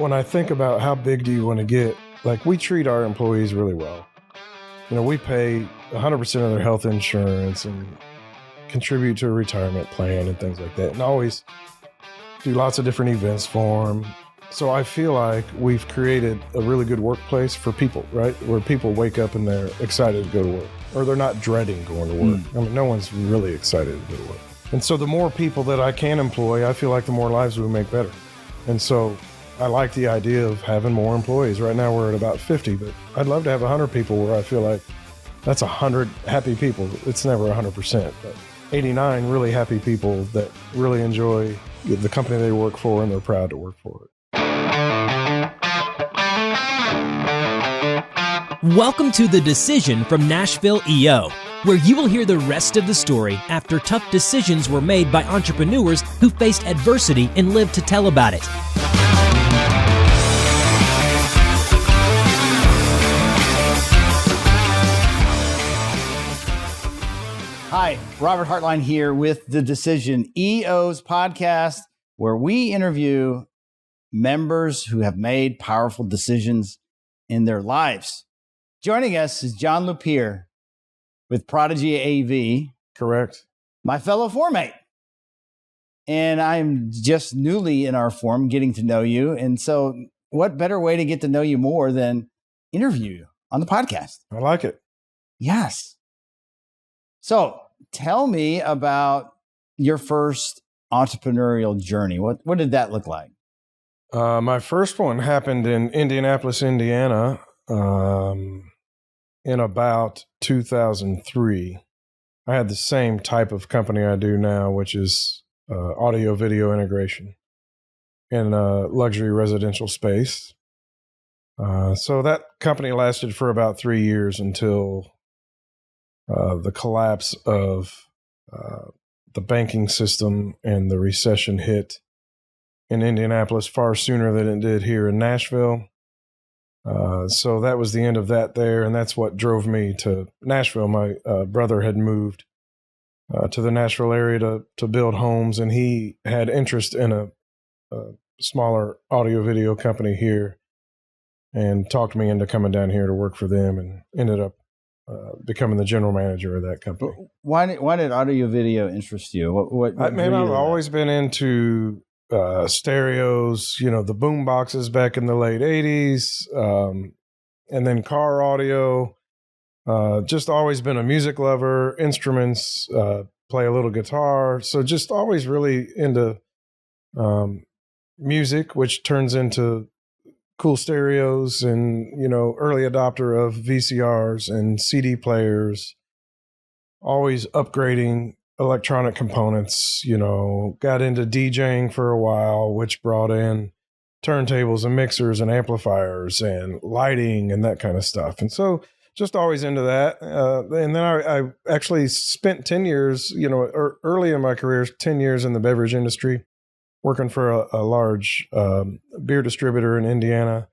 when I think about how big do you want to get, like we treat our employees really well. We pay 100% of their health insurance and contribute to a retirement plan and things like that, and always do lots of different events for them. So I feel like we've created a really good workplace for people, right? Where people wake up and they're excited to go to work, or they're not dreading going to work. I mean, no one's really excited to go to work. And so the more people that I can employ, I feel like the more lives we make better. And so I like the idea of having more employees. Right now we're at about 50, but I'd love to have 100 people where I feel like that's 100 happy people. It's never 100%, but 89 really happy people that really enjoy the company they work for and they're proud to work for it. Welcome to The Decision from Nashville EO, where you will hear the rest of the story after tough decisions were made by entrepreneurs who faced adversity and lived to tell about it. Hi, Robert Hartline here with The Decision, EO's podcast, where we interview members who have made powerful decisions in their lives. Joining us is John Lupear with Prodigy AV. Correct. My fellow formate. And I'm just newly in our form, getting to know you. And so what better way to get to know you more than interview you on the podcast? I like it. Yes. So tell me about your first entrepreneurial journey. What did that look like? My first one happened in Indianapolis, Indiana, in about 2003. I had the same type of company I do now, which is audio video integration in a luxury residential space. So that company lasted for about 3 years until the collapse of the banking system and the recession hit in Indianapolis far sooner than it did here in Nashville. So that was the end of that there, and that's what drove me to Nashville. My brother had moved to the Nashville area to build homes, and he had interest in a smaller audio video company here and talked me into coming down here to work for them, and ended up becoming the general manager of that company. Why did audio video interest you? I've always been into stereos, the boom boxes back in the late 80s, and then car audio. Just always been a music lover, instruments, play a little guitar. So just always really into music, which turns into cool stereos, and, early adopter of VCRs and CD players, always upgrading electronic components, got into DJing for a while, which brought in turntables and mixers and amplifiers and lighting and that kind of stuff. And so just always into that. And then I actually spent 10 years, early in my career, 10 years in the beverage industry, working for a large beer distributor in Indiana.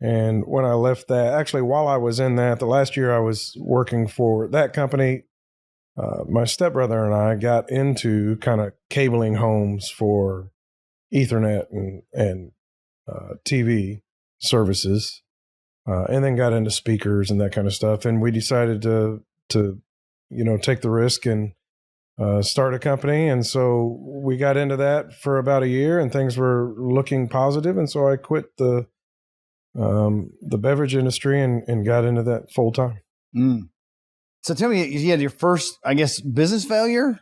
And when I left that, actually, while I was in that, the last year I was working for that company, my stepbrother and I got into kind of cabling homes for Ethernet and TV services, and then got into speakers and that kind of stuff. And we decided to take the risk and start a company. And so we got into that for about a year, and things were looking positive. And so I quit the beverage industry and got into that full time. Mm. So tell me, you had your first, I guess, business failure?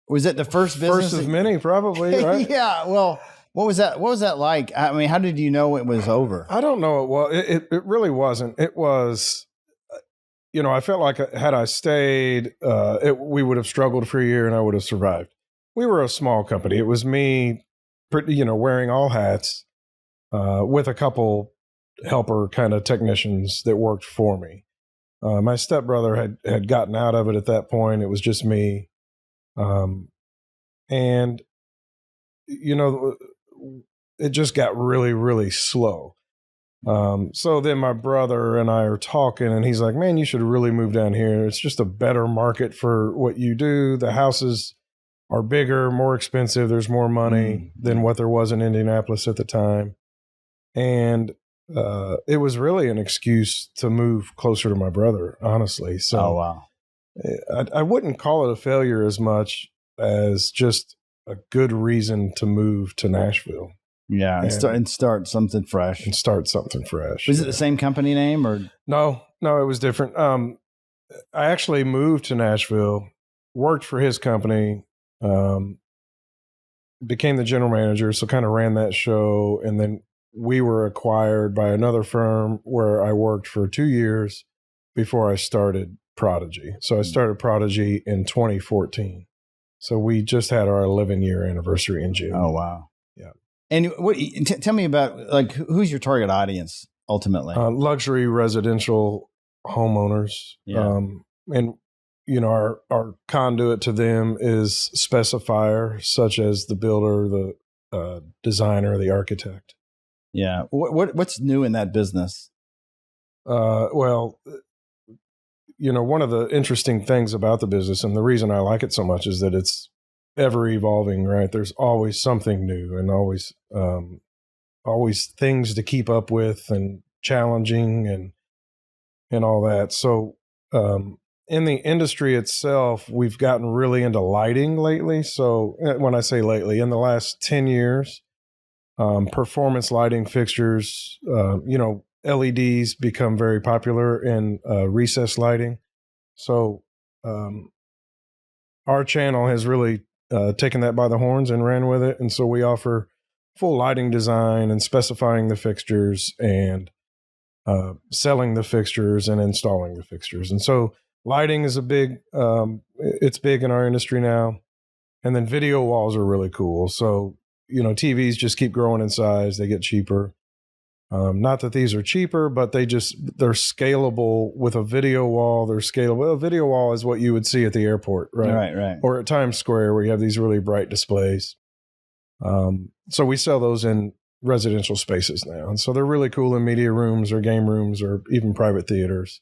Was it the first business? First of many, probably, right? Yeah. Well, what was that? What was that like? I mean, how did you know it was over? I don't know. It really wasn't. It was, I felt like had I stayed, we would have struggled for a year and I would have survived. We were a small company. It was me, wearing all hats, with a couple helper kind of technicians that worked for me. My stepbrother had gotten out of it at that point. It was just me. And, it just got really, really slow. So then my brother and I are talking, and he's like, man, you should really move down here. It's just a better market for what you do. The houses are bigger, more expensive. There's more money than what there was in Indianapolis at the time. And it was really an excuse to move closer to my brother, honestly. So Oh, wow. I wouldn't call it a failure as much as just a good reason to move to Nashville. Yeah, and start something fresh. And start something fresh. Was it the same company name or? No, it was different. I actually moved to Nashville, worked for his company, became the general manager, so kind of ran that show. And then we were acquired by another firm where I worked for 2 years before I started Prodigy. So I started Prodigy in 2014. So we just had our 11-year anniversary in June. Oh, wow. Yeah. And tell me about, like, who's your target audience ultimately? Luxury residential homeowners. Yeah. And, you know, our conduit to them is specifier, such as the builder, the designer, the architect. Yeah. What's new in that business? Well, you know, one of the interesting things about the business, and the reason I like it so much, is that it's ever evolving, right? There's always something new and always things to keep up with and challenging and all that. So in the industry itself, we've gotten really into lighting lately. So when I say lately, in the last 10 years, performance lighting fixtures, you know, LEDs become very popular in recessed lighting. So our channel has really taken that by the horns and ran with it. And so we offer full lighting design and specifying the fixtures and selling the fixtures and installing the fixtures. And so lighting is it's big in our industry now. And then video walls are really cool. So, you know, TVs just keep growing in size. They get cheaper. Not that these are cheaper, but they're scalable with a video wall. They're scalable. A video wall is what you would see at the airport, right? Right. Or at Times Square, where you have these really bright displays. So we sell those in residential spaces now. And so they're really cool in media rooms or game rooms or even private theaters.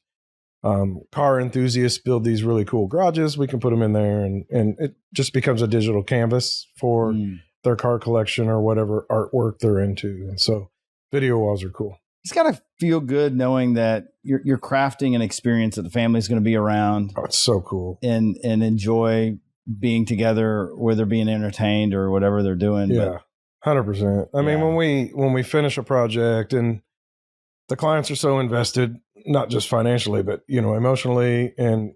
Car enthusiasts build these really cool garages. We can put them in there and it just becomes a digital canvas for their car collection or whatever artwork they're into. And so video walls are cool. It's got to feel good knowing that you're crafting an experience that the family's going to be around. Oh, it's so cool. And enjoy being together, whether being entertained or whatever they're doing. Yeah, 100%. I mean, when we finish a project and the clients are so invested, not just financially, but, you know, emotionally, and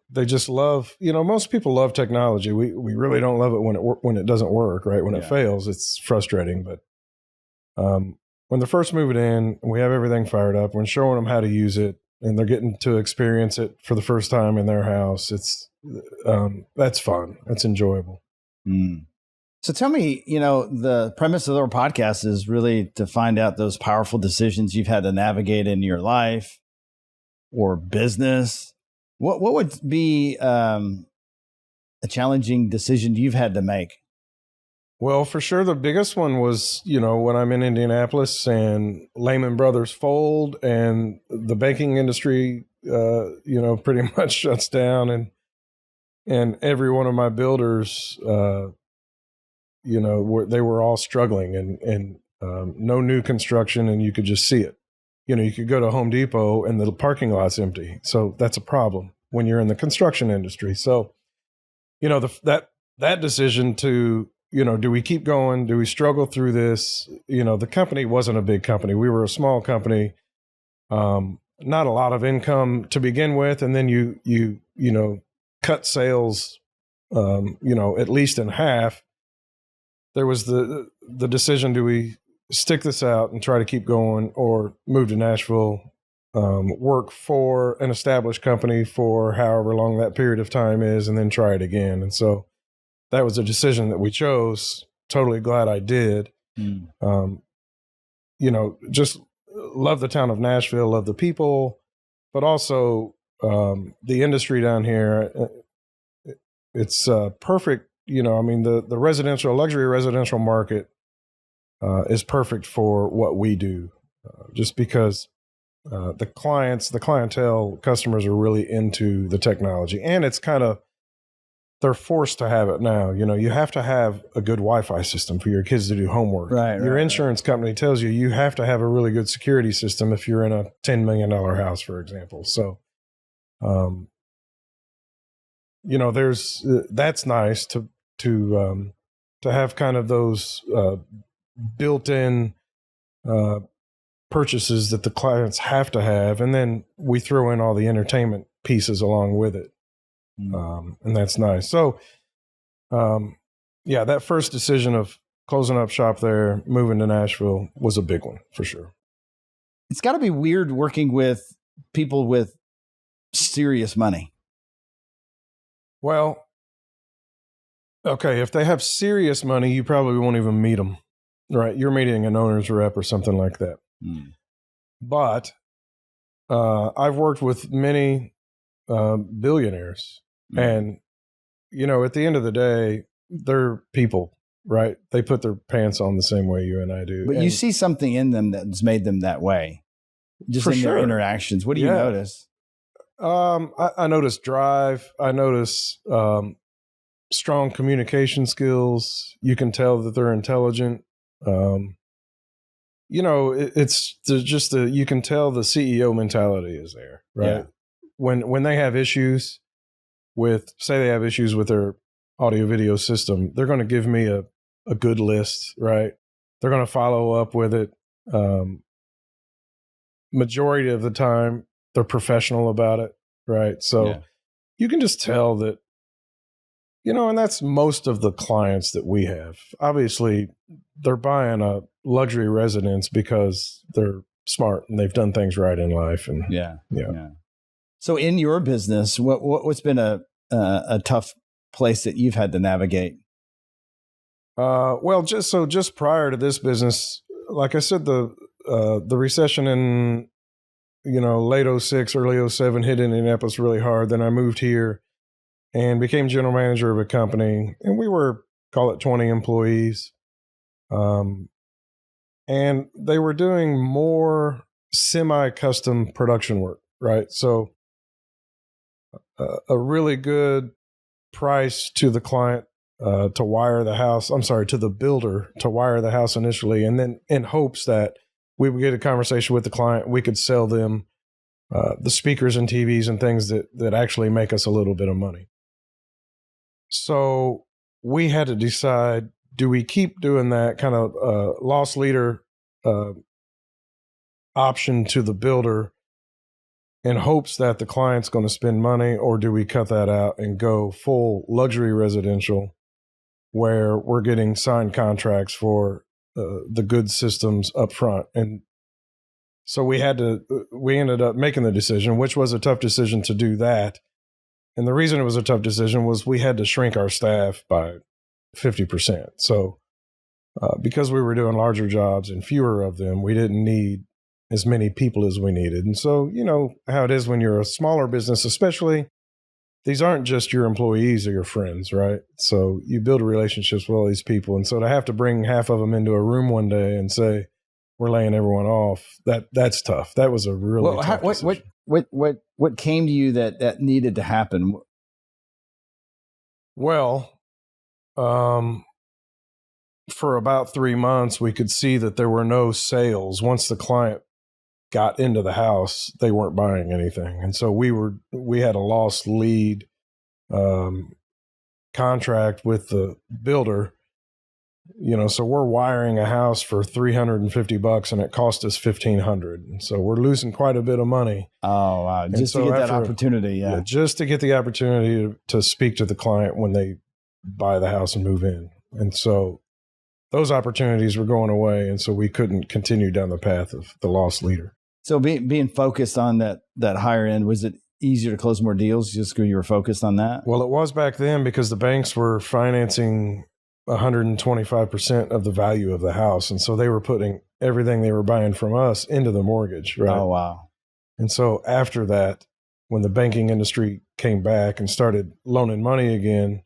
they just love, you know, most people love technology. We really don't love it when it doesn't work, right? When it fails, it's frustrating. But when they're first moving in, we have everything fired up. We're showing them how to use it, and they're getting to experience it for the first time in their house. It's that's fun. It's enjoyable. So tell me, you know, the premise of our podcast is really to find out those powerful decisions you've had to navigate in your life or business. What would be a challenging decision you've had to make? Well, for sure, the biggest one was, you know, when I'm in Indianapolis and Lehman Brothers fold and the banking industry, you know, pretty much shuts down, and every one of my builders, you know, they were all struggling and no new construction, and you could just see it. You know, you could go to Home Depot and the parking lot's empty. So that's a problem when you're in the construction industry. So, you know, that decision to, you know, do we keep going? Do we struggle through this? You know, the company wasn't a big company. We were a small company, not a lot of income to begin with. And then you know, cut sales, you know, at least in half. There was the decision, do we stick this out and try to keep going or move to Nashville, work for an established company for however long that period of time is, and then try it again. And so that was a decision that we chose. Totally glad I did. You know, just love the town of Nashville, love the people, but also the industry down here. It's perfect. You know, I mean, the luxury residential market is perfect for what we do, just because the clientele, customers are really into the technology, and it's kind of they're forced to have it now. You have to have a good Wi-Fi system for your kids to do homework. Your insurance company tells you have to have a really good security system if you're in a $10 million house, for example. So, that's nice to have kind of those built-in purchases that the clients have to have, and then we throw in all the entertainment pieces along with it. And that's nice. So, that first decision of closing up shop there, moving to Nashville was a big one for sure. It's got to be weird working with people with serious money. Well, okay, if they have serious money, you probably won't even meet them, right? You're meeting an owner's rep or something like that. But I've worked with many billionaires. And, at the end of the day, they're people, right? They put their pants on the same way you and I do. But you see something in them that's made them that way, just in their interactions. What do you notice? I notice drive. I notice strong communication skills. You can tell that they're intelligent. It's just you can tell the CEO mentality is there, right? Yeah. When they have issues say they have issues with their audio video system, they're going to give me a good list, right? They're going to follow up with it. Majority of the time, they're professional about it, right? So you can just tell that, and that's most of the clients that we have. Obviously, they're buying a luxury residence because they're smart and they've done things right in life. And yeah. So in your business, what's been a tough place that you've had to navigate? Just prior to this business, like I said, the recession in late 06, early 07 hit Indianapolis really hard. Then I moved here and became general manager of a company, and we were, call it 20 employees. And they were doing more semi-custom production work, right? So a really good price to the client to wire the house. I'm sorry, to the builder to wire the house initially, and then in hopes that we would get a conversation with the client, we could sell them the speakers and TVs and things that actually make us a little bit of money. So we had to decide, do we keep doing that kind of loss leader option to the builder in hopes that the client's going to spend money, or do we cut that out and go full luxury residential where we're getting signed contracts for the good systems up front? And so we ended up making the decision, which was a tough decision to do that. And the reason it was a tough decision was we had to shrink our staff by 50%. So because we were doing larger jobs and fewer of them, we didn't need as many people as we needed. And so, how it is when you're a smaller business, especially, these aren't just your employees or your friends, right? So you build relationships with all these people. And so to have to bring half of them into a room one day and say, we're laying everyone off, that's tough. That was a really tough decision. What came to you that needed to happen? Well, for about 3 months, we could see that there were no sales. Once the client got into the house, they weren't buying anything. And so we had a lost lead contract with the builder, so we're wiring a house for $350 and it cost us $1,500. And so we're losing quite a bit of money. Oh, wow. Just to get that opportunity. Yeah. Just to get the opportunity to speak to the client when they buy the house and move in. And so those opportunities were going away. And so we couldn't continue down the path of the lost leader. So being focused on that higher end, was it easier to close more deals just because you were focused on that? Well, it was back then because the banks were financing 125% of the value of the house. And so they were putting everything they were buying from us into the mortgage, right? Oh, wow. And so after that, when the banking industry came back and started loaning money again,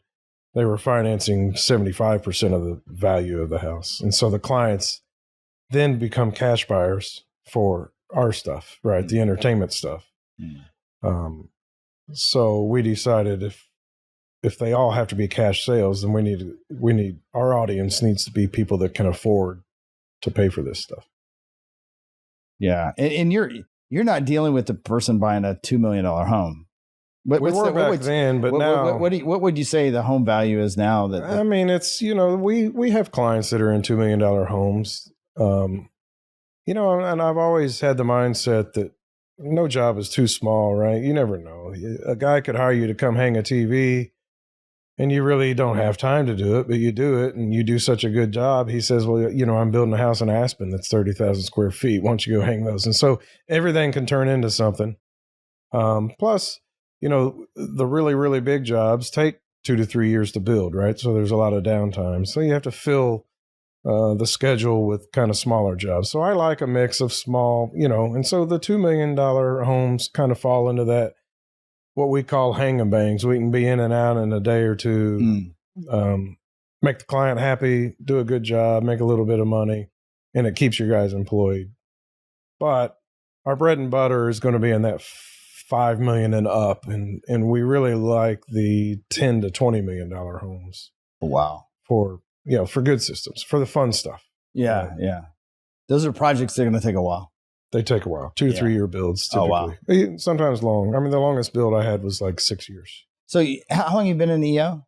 they were financing 75% of the value of the house. And so the clients then become cash buyers for our stuff, right? The entertainment stuff. So we decided if they all have to be cash sales, then we need our audience needs to be people that can afford to pay for this stuff. Yeah. And you're not dealing with the person buying a $2 million home. We were back then, but now what would you say the home value is now? I mean, it's, we have clients that are in $2 million homes. And I've always had the mindset that no job is too small, right? You never know. A guy could hire you to come hang a TV and you really don't have time to do it, but you do it and you do such a good job. He says, well, I'm building a house in Aspen that's 30,000 square feet. Why don't you go hang those? And so everything can turn into something. Plus, the really, really big jobs take 2 to 3 years to build, right? So there's a lot of downtime. So you have to fill the schedule with kind of smaller jobs. So I like a mix of small, and so the $2 million homes kind of fall into that, what we call hang and bangs. We can be in and out in a day or two, make the client happy, do a good job, make a little bit of money, and it keeps your guys employed. But our bread and butter is going to be in that $5 million and up, and we really like the $10 to $20 million homes. Wow. For good systems, for the fun stuff. Yeah. Those are projects that are going to take a while. They take a while, 2 to 3 year builds typically. Oh, wow. Sometimes long. I mean, the longest build I had was like 6 years. So how long have you been in EO?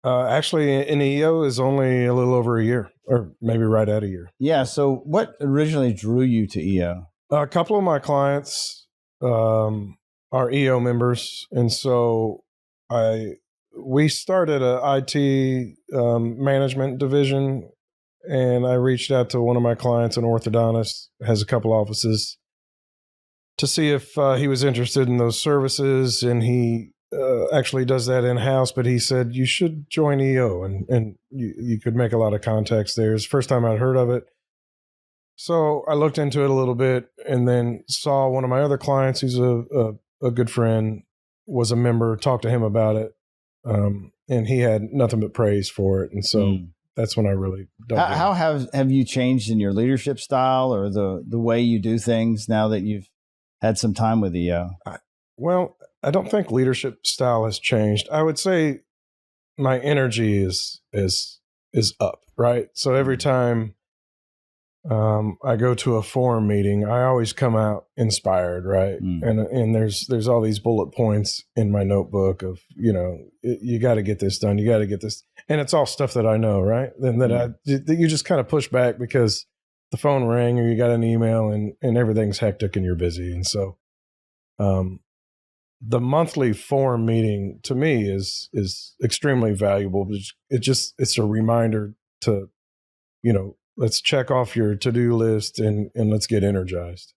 Actually, in EO is only a little over a year, or maybe right at a year. Yeah. So what originally drew you to EO? A couple of my clients are EO members, and so we started a IT management division, and I reached out to one of my clients, an orthodontist, has a couple offices, to see if he was interested in those services, and he actually does that in-house, but he said, you should join EO, and you could make a lot of contacts there. It's the first time I'd heard of it. So I looked into it a little bit, and then saw one of my other clients, who's a good friend, was a member, talked to him about it. And he had nothing but praise for it. And so that's when I really dug in. How have you changed in your leadership style or the way you do things now that you've had some time with EO? I don't think leadership style has changed. I would say my energy is up, right? So every time I go to a forum meeting, I always come out inspired, right? And there's all these bullet points in my notebook of, you got to get this done. You got to get this. And it's all stuff that I know, right? And that you just kind of push back because the phone rang or you got an email and everything's hectic and you're busy. And so, the monthly forum meeting to me is extremely valuable. It's a reminder to, let's check off your to-do list and let's get energized.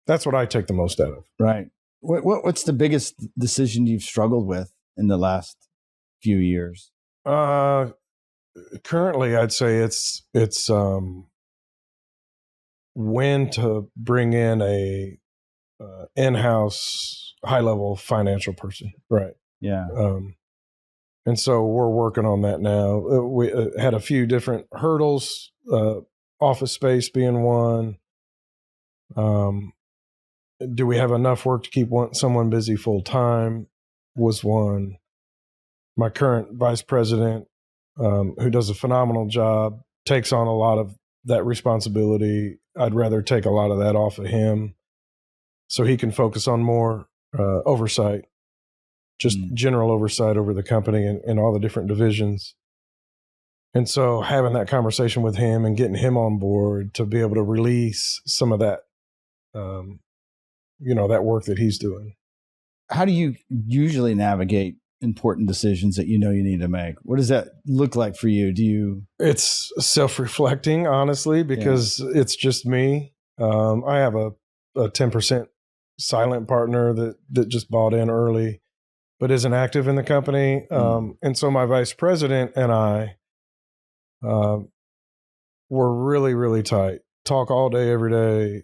That's what I take the most out of. Right. What's the biggest decision you've struggled with in the last few years? Currently, I'd say it's when to bring in a in-house high-level financial person. Right. Yeah. And so we're working on that now. We had a few different hurdles, office space being one. Do we have enough work to keep someone busy full time was one. My current vice president, who does a phenomenal job, takes on a lot of that responsibility. I'd rather take a lot of that off of him so he can focus on more oversight. Just general oversight over the company and all the different divisions. And so having that conversation with him and getting him on board to be able to release some of that, that work that he's doing. How do you usually navigate important decisions that you need to make? What does that look like for you? It's self-reflecting, honestly, because it's just me. I have a 10% silent partner that just bought in early, but isn't active in the company. And so my vice president and I were really, really tight. Talk all day, every day,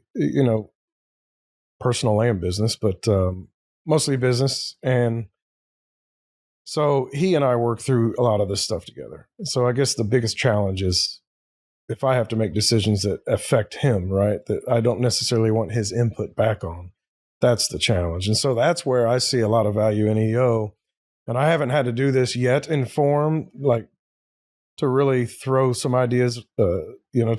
personal and business, but mostly business. And so he and I work through a lot of this stuff together. So I guess the biggest challenge is if I have to make decisions that affect him, right, that I don't necessarily want his input back on. That's the challenge. And so that's where I see a lot of value in EO, And I haven't had to do this yet in form, like to really throw some ideas, to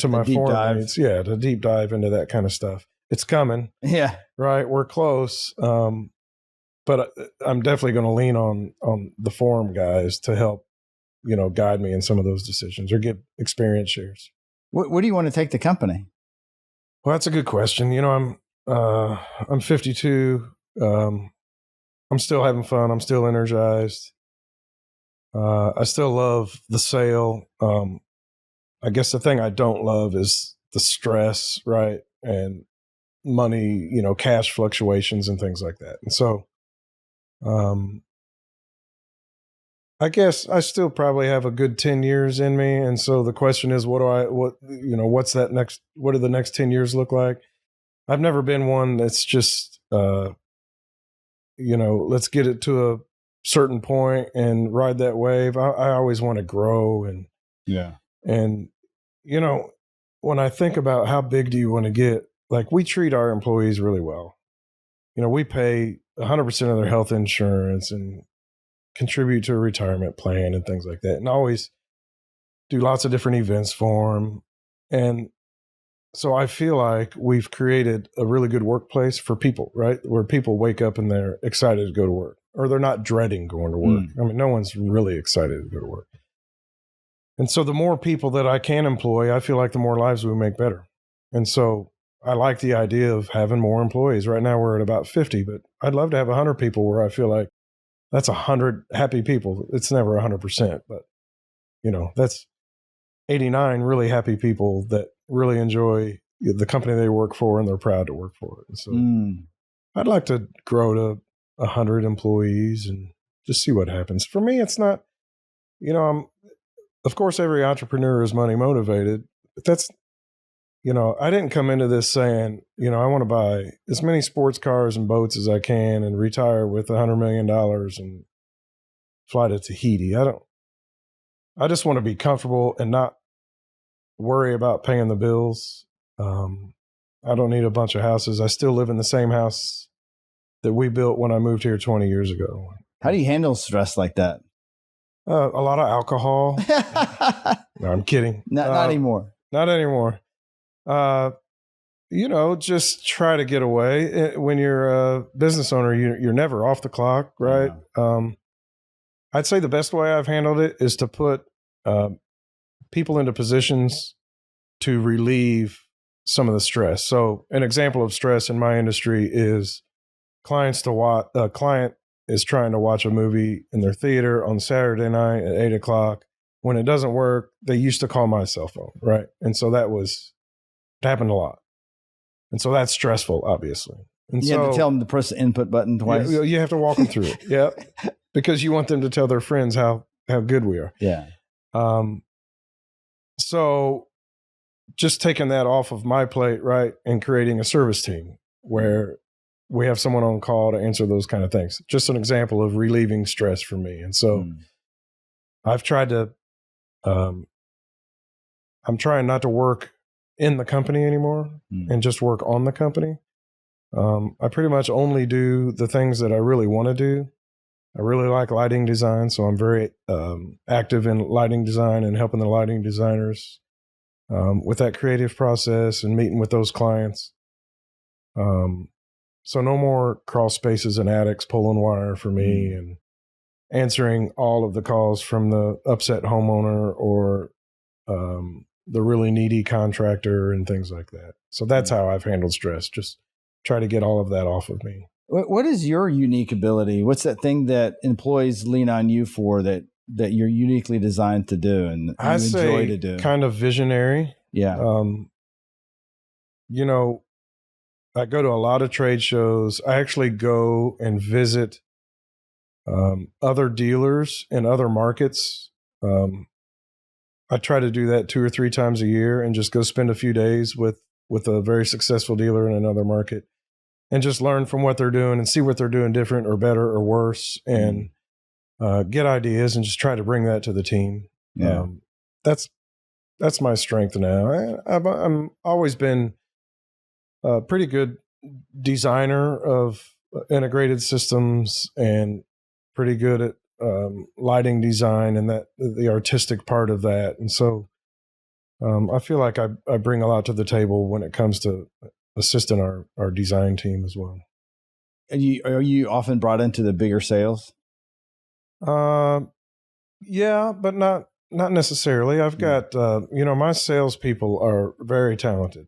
my form mates. Yeah, to deep dive into that kind of stuff. It's coming. Yeah. Right. We're close. But I'm definitely going to lean on the forum guys to help, guide me in some of those decisions or give experience shares. Where do you want to take the company? Well, that's a good question. I'm 52. I'm still having fun. I'm still energized. I still love the sale. I guess the thing I don't love is the stress, right? And money, cash fluctuations and things like that. And so, I guess I still probably have a good 10 years in me. And so the question is, what do the next 10 years look like? I've never been one that's just, let's get it to a certain point and ride that wave. I always want to grow and when I think about how big do you want to get, like we treat our employees really well. We pay 100% of their health insurance and contribute to a retirement plan and things like that. And always do lots of different events for them. And so I feel like we've created a really good workplace for people, right? Where people wake up and they're excited to go to work, or they're not dreading going to work. I mean, no one's really excited to go to work. And so the more people that I can employ, I feel like the more lives we make better. And so I like the idea of having more employees. Right now we're at about 50, but I'd love to have 100 people where I feel like that's 100 happy people. It's never 100%, but that's 89 really happy people that really enjoy the company they work for and they're proud to work for it. And so I'd like to grow to 100 employees and just see what happens. For me, it's not, of course, every entrepreneur is money motivated, but that's, I didn't come into this saying, I want to buy as many sports cars and boats as I can and retire with $100 million and fly to Tahiti. I just want to be comfortable and not worry about paying the bills. I don't need a bunch of houses. I still live in the same house that we built when I moved here 20 years ago. How do you handle stress like that? A lot of alcohol. No, I'm kidding. Not anymore. Not anymore. Just try to get away. When you're a business owner, you're never off the clock, right? Yeah. I'd say the best way I've handled it is to put people into positions to relieve some of the stress. So an example of stress in my industry is a client is trying to watch a movie in their theater on Saturday night at 8:00. When it doesn't work, they used to call my cell phone, right? And so it happened a lot. And so that's stressful, obviously. And you have to tell them to press the input button twice. You have to walk them through it. Yeah. Because you want them to tell their friends how good we are. Yeah. So just taking that off of my plate, right, and creating a service team where we have someone on call to answer those kind of things. Just an example of relieving stress for me. And so I've tried to, I'm trying not to work in the company anymore and just work on the company. I pretty much only do the things that I really want to do. I really like lighting design, so I'm very active in lighting design and helping the lighting designers with that creative process and meeting with those clients. So no more crawl spaces and attics pulling wire for me and answering all of the calls from the upset homeowner or the really needy contractor and things like that. So that's how I've handled stress. Just try to get all of that off of me. What is your unique ability? What's that thing that employees lean on you for that you're uniquely designed to do and you enjoy to do? Kind of visionary. Yeah. I go to a lot of trade shows. I actually go and visit other dealers in other markets. I try to do that 2 or 3 times a year and just go spend a few days with a very successful dealer in another market and just learn from what they're doing and see what they're doing different or better or worse and get ideas and just try to bring that to the team. Yeah. That's my strength now. I'm always been a pretty good designer of integrated systems and pretty good at lighting design and that the artistic part of that. And so I feel like I bring a lot to the table when it comes to assisting our design team as well. Are you often brought into the bigger sales? Yeah, but not necessarily. I've got, my salespeople are very talented,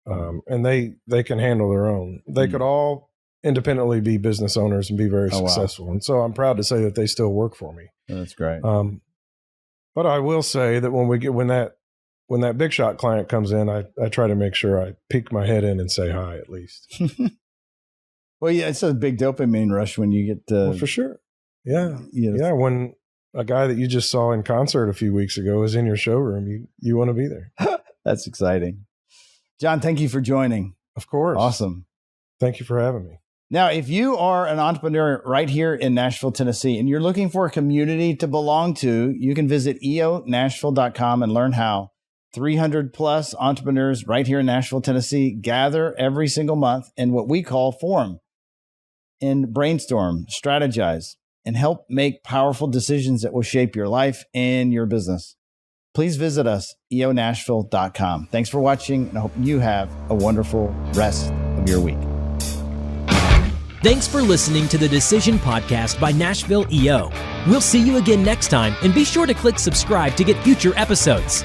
and they can handle their own. They could all independently be business owners and be very successful. Wow. And so I'm proud to say that they still work for me. That's great. But I will say that when that big shot client comes in, I try to make sure I peek my head in and say hi at least. Well, yeah, it's a big dopamine rush when you get well, for sure. Yeah. Yeah. When a guy that you just saw in concert a few weeks ago is in your showroom, you want to be there. That's exciting. John, thank you for joining. Of course. Awesome. Thank you for having me. Now, if you are an entrepreneur right here in Nashville, Tennessee, and you're looking for a community to belong to, you can visit eonashville.com and learn how. 300 plus entrepreneurs right here in Nashville, Tennessee gather every single month in what we call forum and brainstorm, strategize, and help make powerful decisions that will shape your life and your business. Please visit us, eonashville.com. Thanks for watching, and I hope you have a wonderful rest of your week. Thanks for listening to the Decision Podcast by Nashville EO. We'll see you again next time, and be sure to click subscribe to get future episodes.